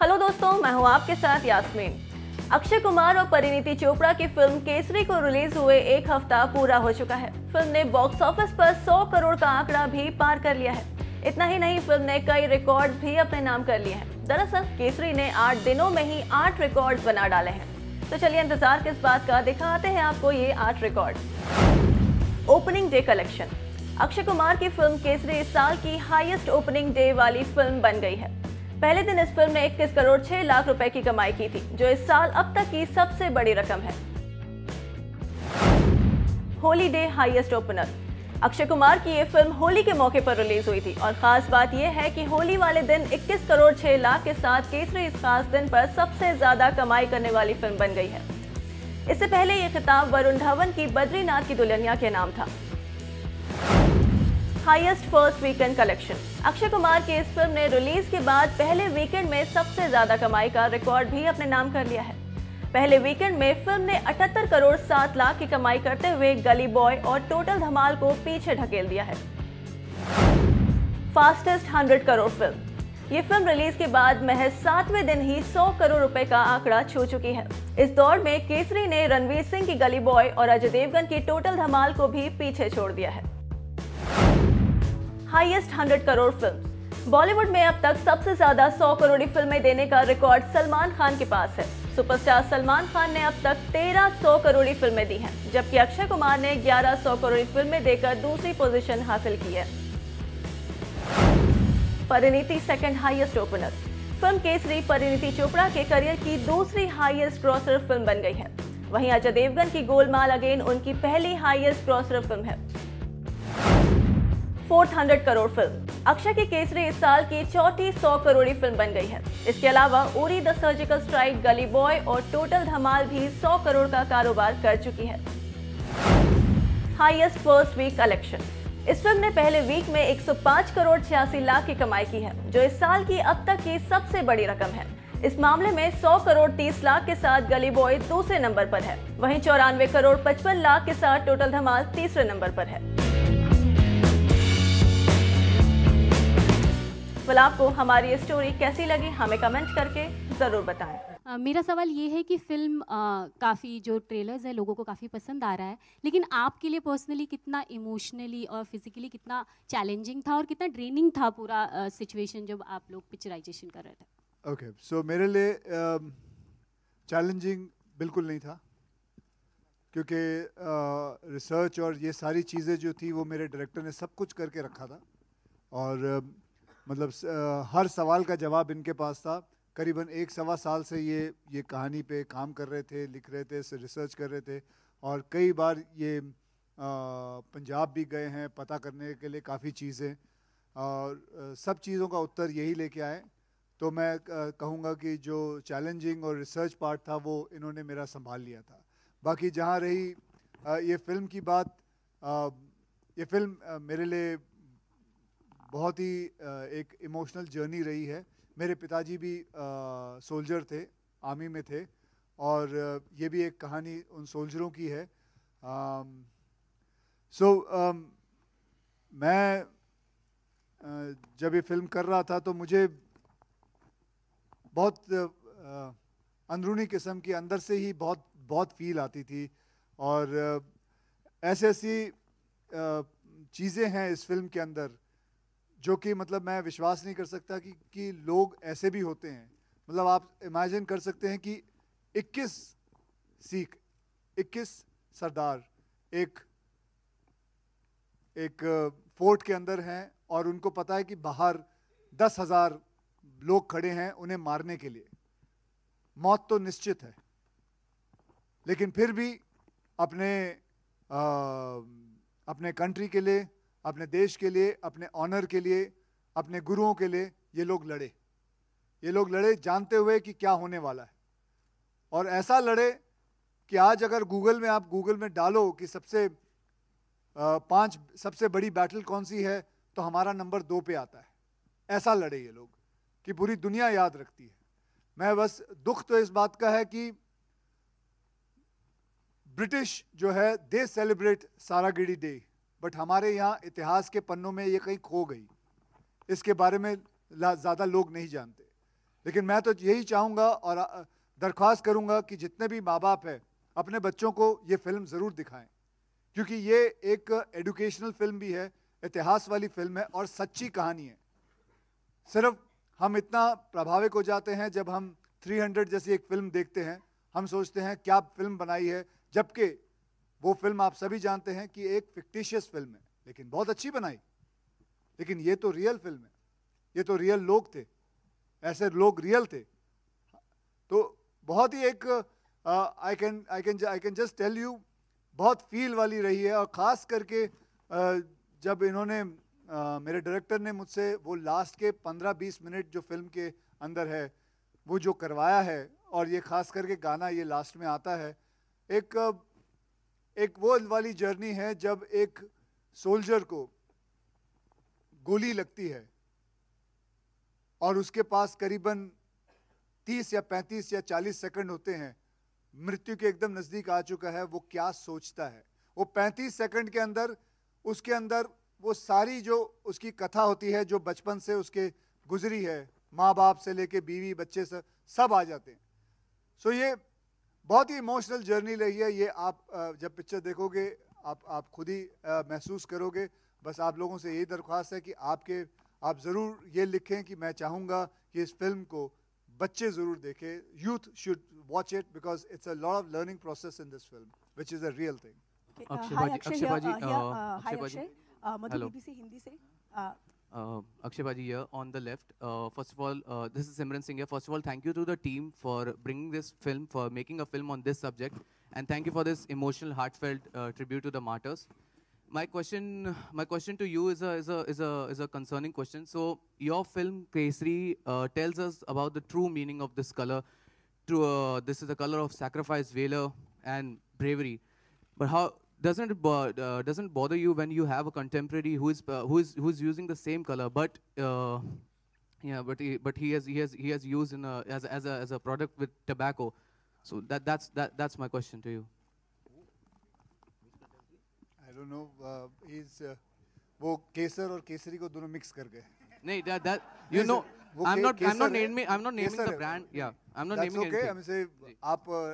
Hello दोस्तों, मैं हूं आपके साथ यास्मीन। अक्षय कुमार और परिणीति चोपड़ा की फिल्म केसरी को रिलीज हुए एक हफ्ता पूरा हो चुका है। फिल्म ने बॉक्स ऑफिस पर 100 करोड़ का आंकड़ा भी पार कर लिया है। इतना ही नहीं, फिल्म ने कई रिकॉर्ड्स भी अपने नाम कर लिए हैं। दरअसल केसरी ने 8 दिनों में ही 8 रिकॉर्ड्स बना डाले हैं। तो चलिए इंतजार किस बात का, दिखाते हैं आपको ये 8 record. Opening day collection. Akshay Kumar की फिल्म केसरी इस साल की हाईएस्ट ओपनिंग डे वाली फिल्म बन गई है। पहले दिन इस फिल्म ने 21 करोड़ 6 लाख रुपए की कमाई की थी, जो इस साल अब तक की सबसे बड़ी रकम है। Holi day highest opener. Akshay Kumar की ये फिल्म होली के मौके पर रिलीज हुई थी और खास बात यह है कि होली वाले दिन 21 करोड़ 6 लाख के साथ केसरी इस खास दिन पर सबसे ज्यादा कमाई करने वाली फिल्म बन गई है। इससे पहले ये खिताब वरुण धवन की बद्रीनाथ की दुल्हनिया के नाम था। Highest first weekend collection. Akshay Kumar की इस फिल्म ने रिलीज के बाद पहले वीकेंड में सबसे ज्यादा कमाई का रिकॉर्ड भी अपने नाम कर लिया है। पहले वीकेंड में फिल्म ने 78 करोड़ 7 लाख की कमाई करते हुए गली बॉय और टोटल धमाल को पीछे ढकेल दिया है। Fastest 100 crore film. ये फिल्म रिलीज के बाद महज 7वें दिन ही 100 करोड़ रुपए का आंकड़ा छू चुकी है। इस दौड़ में केसरी ने रणवीर सिंह की गली बॉय और अजय देवगन की टोटल धमाल को भी पीछे छोड़ दिया है। Highest 100 crore film. बॉलीवुड में अब तक सबसे ज्यादा 100 करोड़ फिल्में देने का रिकॉर्ड सलमान खान के पास है। सुपरस्टार सलमान खान ने अब तक 13 100 करोड़ फिल्में दी हैं, जबकि अक्षय कुमार ने 11 100 करोड़ फिल्में देकर दूसरी पोजीशन हासिल की है। Parineeti second highest opener. Film Kesari Parineeti Chopra के करियर की दूसरी हाईएस्ट ग्रॉसर फिल्म बन गई है। वहीं अजय देवगन की गोलमाल अगेन उनकी पहली हाईएस्ट ग्रॉसर फिल्म है। Fourth 100 crore film. अक्षय की केसरी इस साल की चौथी 100 करोड़ फिल्म बन गई है। इसके अलावा Uri, the surgical strike, Gully boy और टोटल धमाल भी 100 करोड़ का कारोबार कर चुकी है। Highest first week collection. इस फिल्म ने पहले वीक में 105 करोड़ 86 लाख की कमाई की है, जो इस साल की अब तक की सबसे बड़ी रकम है। इस मामले में 100 करोड़ 30 लाख के साथ गली बॉय दूसरे नंबर पर है। वहीं 94 करोड़ 55 लाख के साथ टोटल धमाल तीसरे नंबर पर है। फिर आपको हमारी ये स्टोरी कैसी लगी, हमें कमेंट करके ज़रूर बताएं। मेरा सवाल ये है कि फिल्म काफ़ी जो ट्रेलर्स है लोगों को काफ़ी पसंद आ रहा है, लेकिन आपके लिए पर्सनली कितना इमोशनली और फिजिकली कितना चैलेंजिंग था और कितना ड्रेनिंग था पूरा सिचुएशन जब आप लोग पिक्चराइजेशन कर रहे थे? ओके, सो मेरे लिए चैलेंजिंग बिल्कुल नहीं था, क्योंकि रिसर्च और ये सारी चीज़ें जो थी वो मेरे डायरेक्टर ने सब कुछ करके रखा था और मतलब हर सवाल का जवाब इनके पास था। करीबन 1-1.25 साल से ये कहानी पे काम कर रहे थे, लिख रहे थे, रिसर्च कर रहे थे और कई बार ये पंजाब भी गए हैं पता करने के लिए काफ़ी चीज़ें और सब चीज़ों का उत्तर यही लेके आए। तो मैं कहूँगा कि जो चैलेंजिंग और रिसर्च पार्ट था वो इन्होंने मेरा संभाल लिया था। बाकी जहाँ रही ये फिल्म की बात, ये फिल्म मेरे लिए बहुत ही एक इमोशनल जर्नी रही है। मेरे पिताजी भी सोल्जर थे, आर्मी में थे और ये भी एक कहानी उन सोल्जरों की है। मैं जब ये फिल्म कर रहा था तो मुझे बहुत अंदरूनी किस्म की अंदर से ही बहुत फील आती थी और ऐसी चीज़ें हैं इस फिल्म के अंदर जो कि मतलब मैं विश्वास नहीं कर सकता कि लोग ऐसे भी होते हैं। मतलब आप इमेजिन कर सकते हैं कि 21 सिख, 21 सरदार एक फोर्ट के अंदर हैं और उनको पता है कि बाहर 10,000 लोग खड़े हैं उन्हें मारने के लिए। मौत तो निश्चित है, लेकिन फिर भी अपने कंट्री के लिए, अपने देश के लिए, अपने ऑनर के लिए, अपने गुरुओं के लिए ये लोग लड़े। ये लोग लड़े जानते हुए कि क्या होने वाला है और ऐसा लड़े कि आज अगर आप गूगल में डालो कि 5 सबसे बड़ी बैटल कौन सी है तो हमारा नंबर 2 पे आता है। ऐसा लड़े ये लोग कि पूरी दुनिया याद रखती है। मैं बस दुख तो इस बात का है कि ब्रिटिश जो है दे सेलिब्रेट सारागिड़ी डे, बट हमारे यहाँ इतिहास के पन्नों में ये कहीं खो गई। इसके बारे में ज़्यादा लोग नहीं जानते। लेकिन मैं तो यही चाहूँगा और दरख्वास्त करूँगा कि जितने भी माँ बाप हैं अपने बच्चों को ये फिल्म ज़रूर दिखाएं, क्योंकि ये एक एजुकेशनल फिल्म भी है, इतिहास वाली फिल्म है और सच्ची कहानी है। सिर्फ हम इतना प्रभावित हो जाते हैं जब हम 300 जैसी एक फिल्म देखते हैं, हम सोचते हैं क्या फिल्म बनाई है, जबकि वो फिल्म आप सभी जानते हैं कि एक फिक्टिशियस फिल्म है, लेकिन बहुत अच्छी बनाई। लेकिन ये तो रियल फिल्म है, ये तो रियल लोग थे, ऐसे लोग रियल थे। तो बहुत ही एक I can just tell you, बहुत फील वाली रही है। और ख़ास करके जब इन्होंने मेरे डायरेक्टर ने मुझसे वो लास्ट के 15-20 मिनट जो फिल्म के अंदर है वो जो करवाया है, और ये ख़ास करके गाना ये लास्ट में आता है, एक वो वाली जर्नी है जब एक सोल्जर को गोली लगती है और उसके पास करीबन 30 या 35 या 40 सेकंड होते हैं, मृत्यु के एकदम नज़दीक आ चुका है। वो क्या सोचता है, वो 35 सेकंड के अंदर उसके अंदर वो सारी जो उसकी कथा होती है जो बचपन से उसके गुजरी है, माँ बाप से लेके बीवी बच्चे से सब आ जाते हैं। सो ये बहुत ही इमोशनल जर्नी रही है। ये आप जब पिक्चर देखोगे आप खुद ही महसूस करोगे। बस आप लोगों से यही दरख्वास्त है कि आप ज़रूर ये लिखें कि मैं चाहूँगा कि इस फिल्म को बच्चे ज़रूर देखें, youth should watch it because it's a lot of learning process in this film which is a real thing. Akshay बाजी, मधु hello. BBC हिंदी से Akshay Baji here on the left. First of all, this is Simran Singh here. First of all, thank you to the team for bringing this film, for making a film on this subject, and thank you for this emotional, heartfelt tribute to the martyrs. My question to you is a concerning question. So, your film Kesari tells us about the true meaning of this color. This is the color of sacrifice, valor, and bravery. But how doesn't bother you when you have a contemporary who is using the same color, but he has used in as a product with tobacco? So that's my question to you. I don't know. He's वो केसर और केसरी को दोनों mix कर गए। नहीं, that you know, I'm not naming Kesar the है। brand. Yeah, I'm not That's naming okay. anything. हम से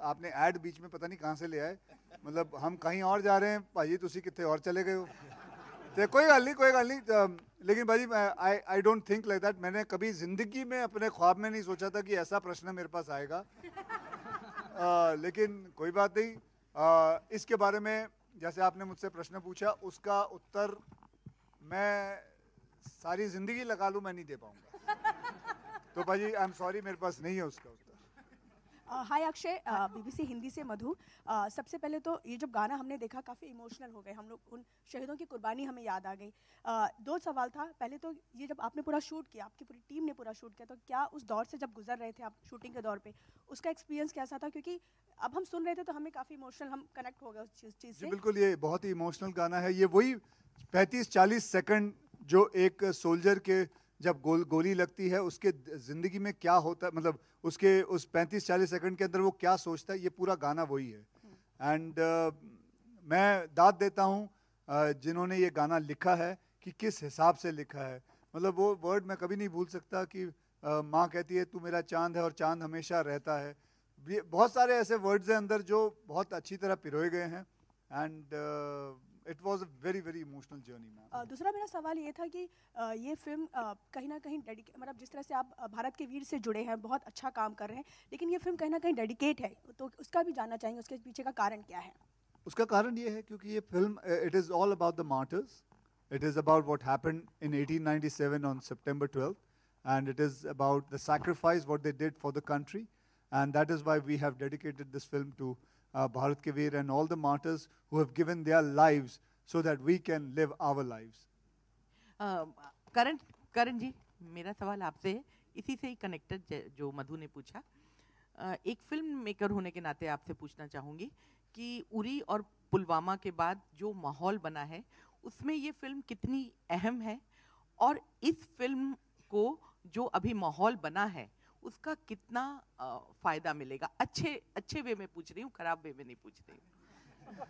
आपने ऐड बीच में पता नहीं कहाँ से ले आए, मतलब हम कहीं और जा रहे हैं भाजी, तुसी कितने और चले गए हो। तो कोई गल नहीं लेकिन भाजी I don't think like that. मैंने कभी जिंदगी में अपने ख्वाब में नहीं सोचा था कि ऐसा प्रश्न मेरे पास आएगा। लेकिन कोई बात नहीं। इसके बारे में जैसे आपने मुझसे प्रश्न पूछा, उसका उत्तर मैं सारी जिंदगी लगा लूँ, मैं नहीं दे पाऊंगा। तो भाजी आई एम सॉरी, मेरे पास नहीं है उसका उत्तर। हाय अक्षय, BBC हिंदी से मधु। सबसे पहले तो ये जब गाना हमने देखा काफ़ी इमोशनल हो गए हम लोग, उन शहीदों की कुर्बानी हमें याद आ गई। दो सवाल था। पहले तो ये जब आपने पूरा शूट किया, आपकी पूरी टीम ने पूरा शूट किया, तो क्या उस दौर से जब गुजर रहे थे आप शूटिंग के दौर पे, उसका एक्सपीरियंस कैसा था? क्योंकि अब हम सुन रहे थे तो हमें काफ़ी इमोशनल, हम कनेक्ट हो गए उस चीज़ से। बिल्कुल, ये बहुत ही इमोशनल गाना है। ये वही 35-40 सेकंड जो एक सोल्जर के जब गोली लगती है उसके ज़िंदगी में क्या होता है, मतलब उसके उस 35-40 सेकंड के अंदर वो क्या सोचता है, ये पूरा गाना वही है। एंड मैं दाद देता हूँ जिन्होंने ये गाना लिखा है कि किस हिसाब से लिखा है। मतलब वो वर्ड मैं कभी नहीं भूल सकता कि माँ कहती है तू मेरा चांद है और चांद हमेशा रहता है। बहुत सारे ऐसे वर्ड्स हैं अंदर जो बहुत अच्छी तरह पिरोए गए हैं। And it was a very very emotional journey ma'am. दूसरा मेरा सवाल ये था कि ये फिल्म कहीं ना कहीं मतलब जिस तरह से आप भारत के वीर से जुड़े हैं, बहुत अच्छा काम कर रहे हैं, लेकिन ये फिल्म कहीं ना कहीं डेडिकेट है, तो उसका भी जानना चाहेंगे, उसके पीछे का कारण क्या है? उसका कारण ये है क्योंकि ये film it is all about the martyrs, it is about what happened in 1897 on September 12th, and it is about the sacrifice what they did for the country, and that is why we have dedicated this film to Bharat Ke Veer and all the martyrs who have given their lives so that we can live our lives. करण जी, मेरा सवाल आपसे है, इसी से ही connected जो मधु ने पूछा। एक फिल्म मेकर होने के नाते आपसे पूछना चाहूँगी कि उरी और पुलवामा के बाद जो माहौल बना है उसमें ये फिल्म कितनी अहम है, और इस फिल्म को जो अभी माहौल बना है उसका कितना फायदा मिलेगा? अच्छे वे में पूछ रही हूँ, खराब वे में नहीं पूछ रही हूँ।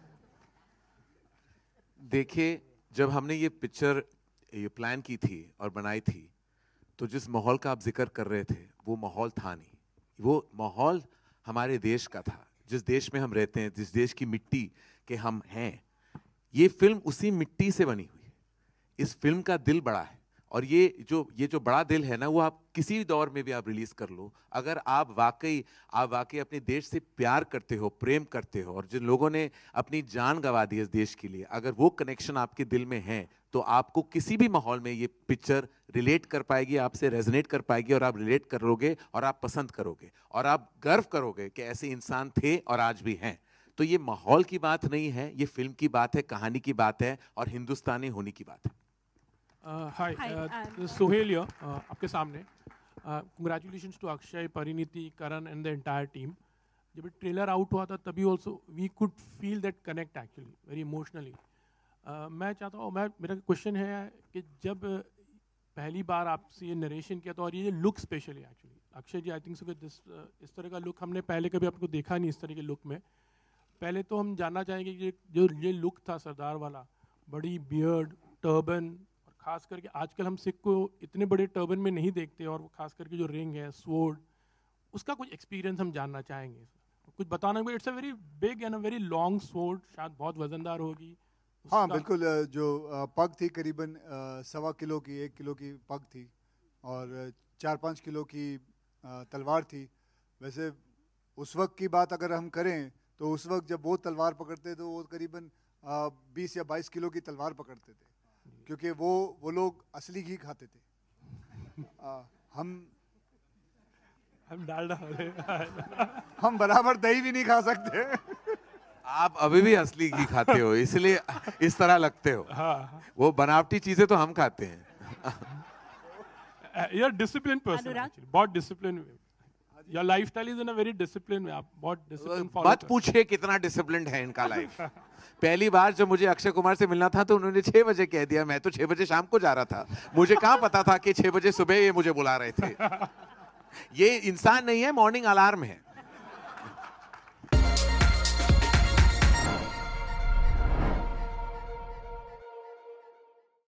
देखिए, जब हमने ये पिक्चर प्लान की थी और बनाई थी, तो जिस माहौल का आप जिक्र कर रहे थे वो माहौल था नहीं, वो माहौल हमारे देश का था, जिस देश में हम रहते हैं, जिस देश की मिट्टी के हम हैं। ये फिल्म उसी मिट्टी से बनी हुई है। इस फिल्म का दिल बड़ा है, और ये जो बड़ा दिल है ना, वो आप किसी भी दौर में भी आप रिलीज कर लो। अगर आप वाकई अपने देश से प्यार करते हो, प्रेम करते हो, और जिन लोगों ने अपनी जान गंवा दी इस देश के लिए, अगर वो कनेक्शन आपके दिल में है, तो आपको किसी भी माहौल में ये पिक्चर रिलेट कर पाएगी, आपसे रेजोनेट कर पाएगी, और आप रिलेट करोगे और आप पसंद करोगे और आप गर्व करोगे कि ऐसे इंसान थे और आज भी हैं। तो ये माहौल की बात नहीं है, ये फिल्म की बात है, कहानी की बात है, और हिंदुस्तानी होने की बात है। हाय, सोहेल here, आपके सामने। Congratulations to Akshay, Parineeti, Karan and the entire team. जब ट्रेलर आउट हुआ था तभी also we could feel that connect actually very emotionally. मैं चाहता हूँ, मेरा क्वेश्चन है कि जब पहली बार आपसे ये नरेशन किया था, और ये look specially actually Akshay ji, I think so कि इस तरह का लुक हमने पहले कभी आपको देखा नहीं, इस तरह के लुक में। पहले तो हम जानना चाहेंगे कि जो ये लुक था सरदार वाला, बड़ी बियर्ड, टर्बन, खास करके आजकल हम सिख को इतने बड़े टर्बन में नहीं देखते, और वो खास करके जो रिंग है, स्वॉर्ड, उसका कुछ एक्सपीरियंस हम जानना चाहेंगे। कुछ बताना, it's a very big and a very long sword, शायद बहुत वजनदार होगी। हाँ बिल्कुल, जो पग थी करीबन 1.25 किलो की, 1 किलो की पग थी, और 4-5 किलो की तलवार थी। वैसे उस वक्त की बात अगर हम करें तो उस वक्त जब वो तलवार पकड़ते तो वो करीबन 20 या 22 किलो की तलवार पकड़ते थे, क्योंकि वो लोग असली घी खाते थे। हम डालडा हम बराबर दही भी नहीं खा सकते। आप अभी भी असली घी खाते हो, इसलिए इस तरह लगते हो। वो बनावटी चीजें तो हम खाते हैं। You're a disciplined person actually, बहुत discipline. Your lifestyle is in a very disciplined way, आप बहुत डिसिप्लिन फॉलो। मत पूछिए कितना डिसिप्लिन्ड है इनका लाइफ। पहली बार जब मुझे अक्षय कुमार से मिलना था तो उन्होंने 6 बजे कह दिया, मैं तो 6 बजे शाम को जा रहा था, मुझे कहाँ पता था कि 6 बजे सुबह ये मुझे बुला रहे थे। ये इंसान नहीं है, मॉर्निंग अलार्म है।